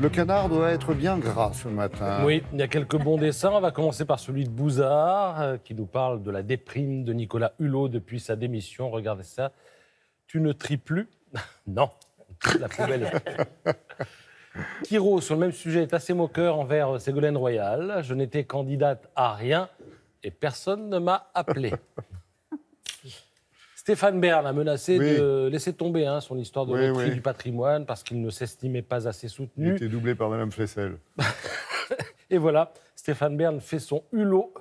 Le canard doit être bien gras ce matin. Oui, il y a quelques bons dessins. On va commencer par celui de Bouzard, qui nous parle de la déprime de Nicolas Hulot depuis sa démission. Regardez ça. Tu ne tries plus? Non, la poubelle. Kiro, sur le même sujet, est assez moqueur envers Ségolène Royal. Je n'étais candidate à rien et personne ne m'a appelé. Stéphane Bern a menacé de laisser tomber son histoire de loterie du patrimoine parce qu'il ne s'estimait pas assez soutenu. Il était doublé par Mme Flessel. Et voilà, Stéphane Bern fait son hulot,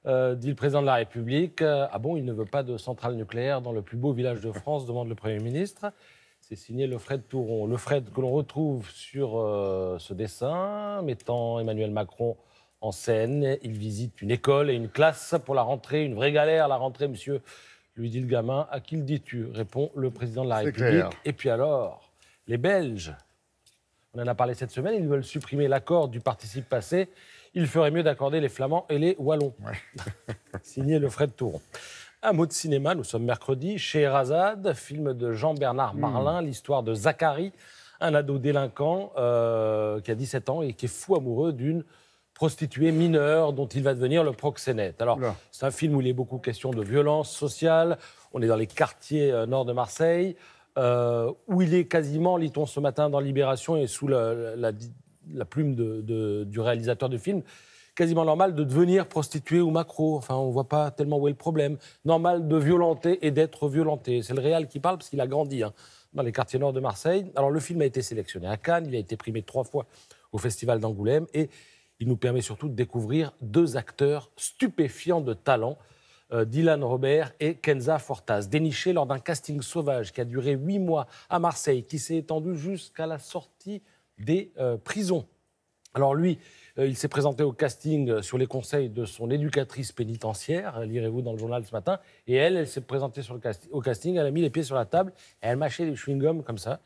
dit le président de la République. Ah bon, il ne veut pas de centrale nucléaire dans le plus beau village de France, demande le Premier ministre. C'est signé Lefred Touron. Lefred que l'on retrouve sur ce dessin, mettant Emmanuel Macron en scène. Il visite une école et une classe pour la rentrée, une vraie galère la rentrée, monsieur. Lui dit le gamin. À qui le dis-tu? Répond le président de la République. Clair. Et puis alors, les Belges, on en a parlé cette semaine, ils veulent supprimer l'accord du participe passé. Il ferait mieux d'accorder les Flamands et les Wallons. Signé Lefred Touron. Un mot de cinéma, nous sommes mercredi. Scheherazade, film de Jean-Bernard Marlin, l'histoire de Zachary, un ado délinquant qui a 17 ans et qui est fou amoureux d'une prostituée mineure dont il va devenir le proxénète. Alors, c'est un film où il est beaucoup question de violence sociale. On est dans les quartiers nord de Marseille, où il est quasiment, lit-on ce matin dans Libération et sous la plume du réalisateur du film, quasiment normal de devenir prostituée ou macro. Enfin, on ne voit pas tellement où est le problème. Normal de violenter et d'être violenté. C'est le réal qui parle parce qu'il a grandi dans les quartiers nord de Marseille. Alors, le film a été sélectionné à Cannes. Il a été primé 3 fois au Festival d'Angoulême. Et il nous permet surtout de découvrir 2 acteurs stupéfiants de talent, Dylan Robert et Kenza Fortas, dénichés lors d'un casting sauvage qui a duré 8 mois à Marseille, qui s'est étendu jusqu'à la sortie des prisons. Alors lui, il s'est présenté au casting sur les conseils de son éducatrice pénitentiaire, lirez-vous dans le journal ce matin, et elle s'est présentée au casting, elle a mis les pieds sur la table, et elle mâchait des chewing-gums comme ça.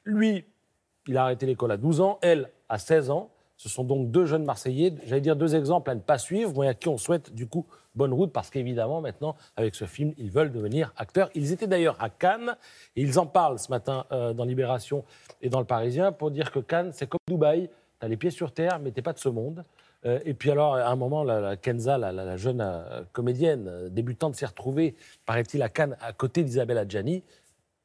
Lui, il a arrêté l'école à 12 ans, elle à 16 ans. Ce sont donc 2 jeunes Marseillais, j'allais dire 2 exemples à ne pas suivre, mais à qui on souhaite du coup bonne route, parce qu'évidemment maintenant, avec ce film, ils veulent devenir acteurs. Ils étaient d'ailleurs à Cannes, et ils en parlent ce matin dans Libération et dans Le Parisien, pour dire que Cannes, c'est comme Dubaï. T'as les pieds sur terre, mais t'es pas de ce monde. Et puis alors, à un moment, la Kenza, la jeune comédienne débutante, s'est retrouvée, paraît-il, à Cannes, à côté d'Isabelle Adjani.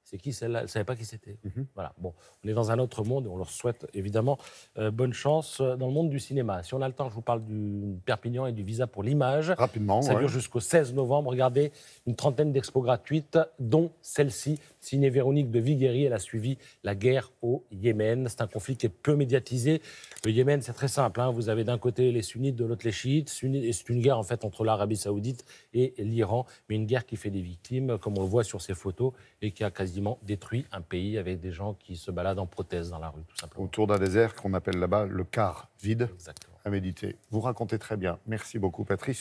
C'est qui celle-là? Elle ne savait pas qui c'était. Voilà. Bon, on est dans un autre monde et on leur souhaite évidemment bonne chance dans le monde du cinéma. Si on a le temps, je vous parle du Perpignan et du visa pour l'image. Rapidement, ça dure jusqu'au 16 novembre. Regardez, une trentaine d'expos gratuites, dont celle-ci, signée Véronique de Viguerie. Elle a suivi la guerre au Yémen. C'est un conflit qui est peu médiatisé. Le Yémen, c'est très simple. Vous avez d'un côté les sunnites, de l'autre les chiites. Et c'est une guerre en fait entre l'Arabie Saoudite et l'Iran, mais une guerre qui fait des victimes, comme on le voit sur ces photos, et qui a quasiment détruit un pays avec des gens qui se baladent en prothèse dans la rue, tout simplement. Autour d'un désert qu'on appelle là-bas le quart vide. Exactement. À méditer. Vous racontez très bien. Merci beaucoup, Patrice.